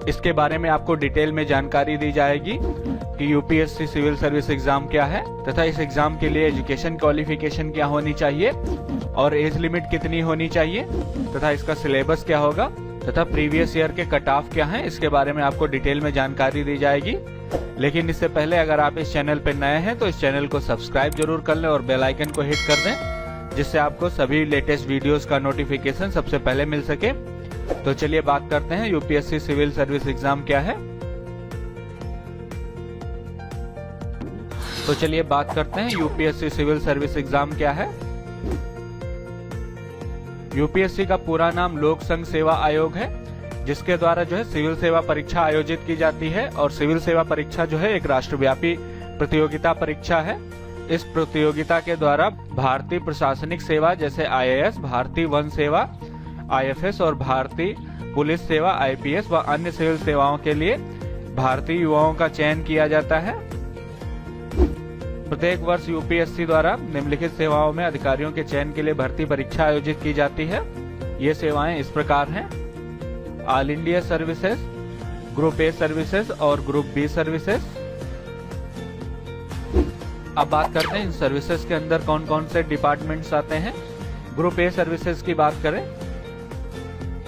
इसके बारे में आपको डिटेल में जानकारी दी जाएगी कि यूपीएससी सिविल सर्विस एग्जाम क्या है तथा इस एग्जाम के लिए एजुकेशन क्वालिफिकेशन क्या होनी चाहिए और एज लिमिट कितनी होनी चाहिए तथा इसका सिलेबस क्या होगा तथा प्रीवियस ईयर के कट ऑफ क्या हैं, इसके बारे में आपको डिटेल में जानकारी दी जाएगी। लेकिन इससे पहले अगर आप इस चैनल पर नए हैं तो इस चैनल को सब्सक्राइब जरूर कर लें और बेल आइकन को हिट कर दें, जिससे आपको सभी लेटेस्ट वीडियोस का नोटिफिकेशन सबसे पहले मिल सके। तो चलिए बात करते हैं यूपीएससी सिविल सर्विस एग्जाम क्या है। तो चलिए बात करते हैं यूपीएससी सिविल सर्विस एग्जाम क्या है। यूपीएससी का पूरा नाम लोक संघ सेवा आयोग है, जिसके द्वारा जो है सिविल सेवा परीक्षा आयोजित की जाती है। और सिविल सेवा परीक्षा जो है एक राष्ट्रव्यापी प्रतियोगिता परीक्षा है। इस प्रतियोगिता के द्वारा भारतीय प्रशासनिक सेवा जैसे आईएएस, भारतीय वन सेवा आईएफएस और भारतीय पुलिस सेवा आईपीएस व अन्य सिविल सेवाओं के लिए भारतीय युवाओं का चयन किया जाता है। प्रत्येक वर्ष यूपीएससी द्वारा निम्नलिखित सेवाओं में अधिकारियों के चयन के लिए भर्ती परीक्षा आयोजित की जाती है। ये सेवाएं इस प्रकार हैं: all India services, group A services और ग्रुप बी सर्विसेज। अब बात करते हैं इन सर्विसेज के अंदर कौन कौन से डिपार्टमेंट्स आते हैं। ग्रुप ए सर्विसेज की बात करें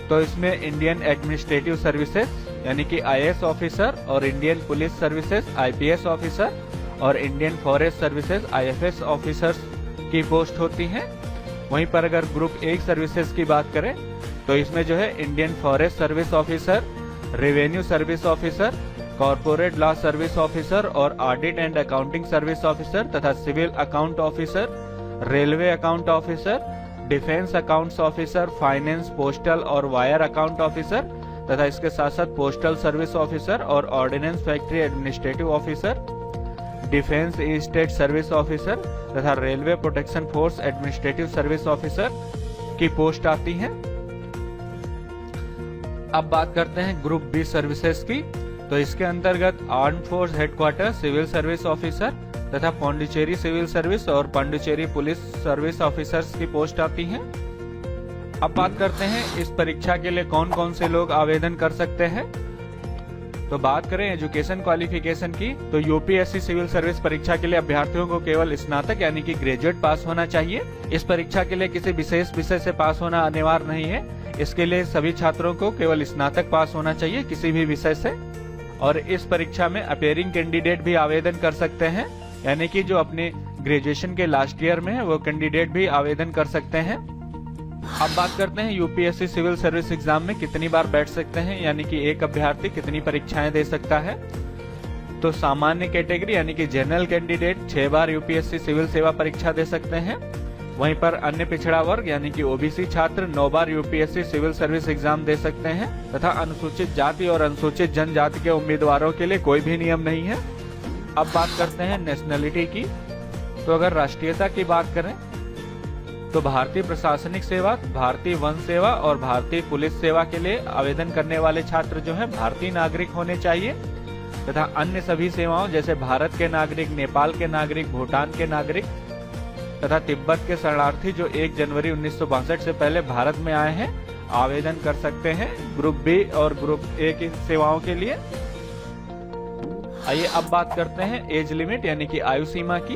तो इसमें इंडियन एडमिनिस्ट्रेटिव सर्विसेज यानी कि आईएएस ऑफिसर और Indian police services IPS officer और Indian forest services IFS officers की पोस्ट होती हैं। वहीं पर अगर ग्रुप ए सर्विसेज की बात करें तो इसमें जो है Indian forest service officer, revenue service officer, corporate law service officer और audit and accounting service officer तथा civil account officer, railway account officer, defence accounts officer, finance, postal और वायर अकाउंट ऑफिसर तथा इसके साथ साथ पोस्टल सर्विस ऑफिसर और ordnance factory administrative officer, defence state service officer तथा railway protection force administrative service officer की post आती हैं। अब बात करते हैं ग्रुप बी सर्विसेज की। तो इसके अंतर्गत arm force headquarter civil service officer तथा पांडिचेरी सिविल सर्विस और पांडिचेरी पुलिस सर्विस ऑफिसर्स की पोस्ट आती हैं। अब बात करते हैं इस परीक्षा के लिए कौन कौन से लोग आवेदन कर सकते हैं। तो बात करें एजुकेशन क्वालिफिकेशन की तो यूपीएससी सिविल सर्विस परीक्षा के लिए अभ्यर्थियों को केवल स्नातक यानी कि ग्रेजुएट पास होना चाहिए। इस परीक्षा के लिए किसी विशेष विषय से पास होना अनिवार्य नहीं है। इसके लिए सभी छात्रों को केवल स्नातक पास होना चाहिए किसी भी विषय से। और इस परीक्षा में अपेयरिंग कैंडिडेट भी आवेदन कर सकते हैं, यानी कि जो अपने ग्रेजुएशन के लास्ट ईयर में है वो कैंडिडेट भी आवेदन कर सकते हैं। अब बात करते हैं यूपीएससी सिविल सर्विस एग्जाम में कितनी बार बैठ सकते हैं, यानी कि एक अभ्यर्थी कितनी परीक्षाएं दे सकता है। तो सामान्य कैटेगरी यानी कि जनरल कैंडिडेट 6 बार यूपीएससी सिविल सेवा परीक्षा दे सकते हैं। वहीं पर अन्य पिछड़ा वर्ग यानी कि ओबीसी छात्र 9 बार यूपीएससी सिविल सर्विस एग्जाम दे सकते हैं तथा अनुसूचित जाति और अनुसूचित जनजाति के उम्मीदवारों के लिए कोई भी नियम नहीं है। अब बात करते हैं नेशनलिटी की। तो अगर राष्ट्रीयता की बात करें तो भारतीय प्रशासनिक सेवा, भारतीय वन सेवा और भारतीय पुलिस सेवा के लिए आवेदन करने वाले छात्र जो है भारतीय नागरिक होने चाहिए तथा अन्य सभी सेवाओं जैसे भारत के नागरिक, नेपाल के नागरिक, भूटान के नागरिक तथा तिब्बत के शरणार्थी जो 1 जनवरी 1962 से पहले भारत में आए हैं आवेदन कर सकते हैं ग्रुप बी और ग्रुप ए की सेवाओं के लिए। आइए अब बात करते हैं एज लिमिट यानी कि आयु सीमा की।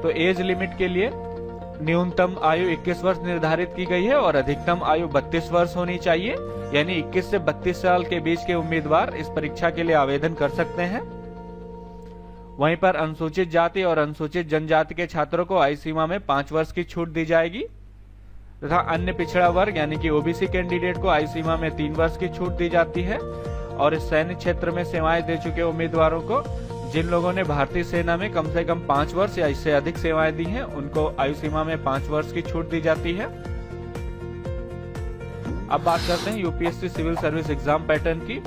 तो एज लिमिट के लिए न्यूनतम आयु 21 वर्ष निर्धारित की गई है और अधिकतम आयु 32 वर्ष होनी चाहिए, यानी 21 से 32 साल के बीच के उम्मीदवार इस परीक्षा के लिए आवेदन कर सकते हैं। वहीं पर अनुसूचित जाति और अनुसूचित जनजाति के छात्रों को आयु सीमा में 5 वर्ष की छूट दी जाएगी तथा अन्य पिछड़ा वर्ग यानी कि ओबीसी कैंडिडेट को आयु सीमा में 3 वर्ष की छूट दी जाती है। और इस सैन्य क्षेत्र में सेवाएं दे चुके उम्मीदवारों को, जिन लोगों ने भारतीय सेना में कम से कम 5 वर्ष या इससे अधिक सेवाएं दी हैं, उनको आयु सीमा में 5 वर्ष की छूट दी जाती है। अब बात करते हैं UPSC civil service exam pattern की।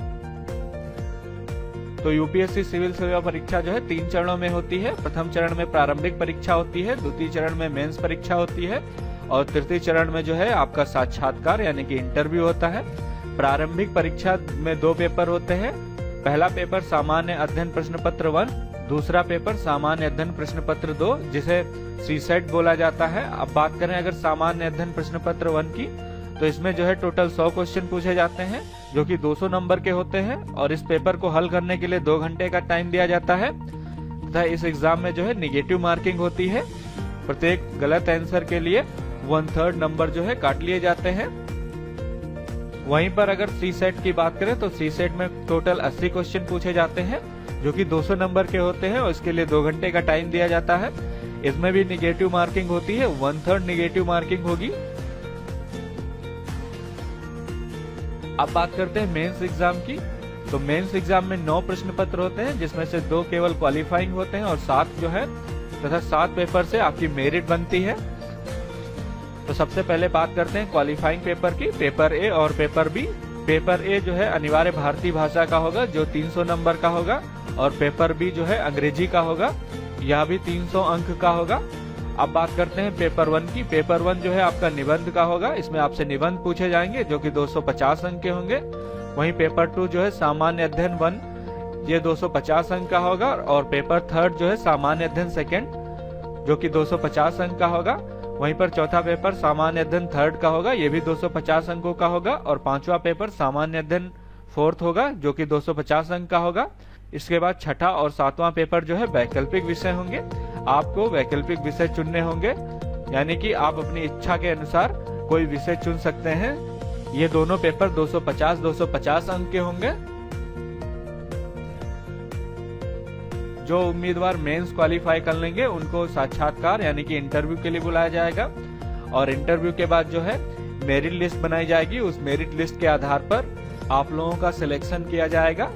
तो यूपीएससी सिविल सेवा परीक्षा जो है 3 चरणों में होती है। प्रथम चरण में प्रारंभिक परीक्षा होती है, द्वितीय चरण में मेंस परीक्षा होती है और तृतीय चरण में जो है आपका साक्षात्कार यानी कि इंटरव्यू होता है। प्रारंभिक परीक्षा में 2 पेपर होते हैं। पहला पेपर सामान्य अध्ययन प्रश्न पत्र 1, दूसरा पेपर सामान्य अध्ययन प्रश्न पत्र 2 जिसे सीसेट बोला जाता है। अब बात करें अगर सामान्य अध्ययन प्रश्न पत्र 1 की, तो इसमें जो है टोटल 100 क्वेश्चन पूछे जाते हैं जो कि 200 नंबर के होते हैं और इस पेपर को हल करने के लिए 2 घंटे का टाइम दिया जाता है तथा इस एग्जाम में जो है निगेटिव मार्किंग होती है। प्रत्येक गलत आंसर के लिए 1/3 नंबर जो है काट लिए जाते हैं। वहीं पर अगर सी सेट की बात करें तो सी सेट में टोटल 80 क्वेश्चन पूछे जाते हैं जो कि 200 नंबर के होते हैं और इसके लिए 2 घंटे का टाइम दिया जाता है। इसमें भी निगेटिव मार्किंग होती है, 1/3 निगेटिव मार्किंग होगी। अब बात करते हैं मेंस एग्जाम की। तो मेंस एग्जाम में 9 प्रश्न पत्र होते हैं जिसमें से 2 केवल क्वालिफाइंग होते हैं और 7 जो है तथा 7 पेपर से आपकी मेरिट बनती है। तो सबसे पहले बात करते हैं क्वालिफाइंग पेपर की, पेपर ए और पेपर बी। पेपर ए जो है अनिवार्य भारतीय भाषा का होगा जो 300 नंबर का होगा और पेपर बी जो है अंग्रेजी का होगा, यह भी 300 अंक का होगा। अब बात करते हैं पेपर 1 की। पेपर 1 जो है आपका निबंध का होगा, इसमें आपसे निबंध पूछे जाएंगे जो कि 250 अंक के होंगे। वहीं पेपर 2 जो है सामान्य अध्ययन 1, ये 250 अंक का होगा और पेपर 3 जो है सामान्य अध्ययन 2 जो कि 250 अंक का होगा। वहीं पर चौथा पेपर सामान्य अध्ययन 3 का होगा, ये भी 250 अंकों का होगा और 5वां पेपर सामान्य अध्ययन 4 होगा जो कि 250 अंक का होगा। इसके बाद छठा और 7वां पेपर जो है वैकल्पिक विषय होंगे। आपको वैकल्पिक विषय चुनने होंगे, यानी कि आप अपनी इच्छा के अनुसार कोई विषय चुन सकते हैं। ये दोनों पेपर 250 अंक के होंगे। जो उम्मीदवार मेंस क्वालिफाई कर लेंगे उनको साक्षात्कार यानी कि इंटरव्यू के लिए बुलाया जाएगा और इंटरव्यू के बाद जो है मेरिट लिस्ट बनाई जाएगी। उस मेरिट लिस्ट के आधार पर आप लोगों का सिलेक्शन किया जाएगा।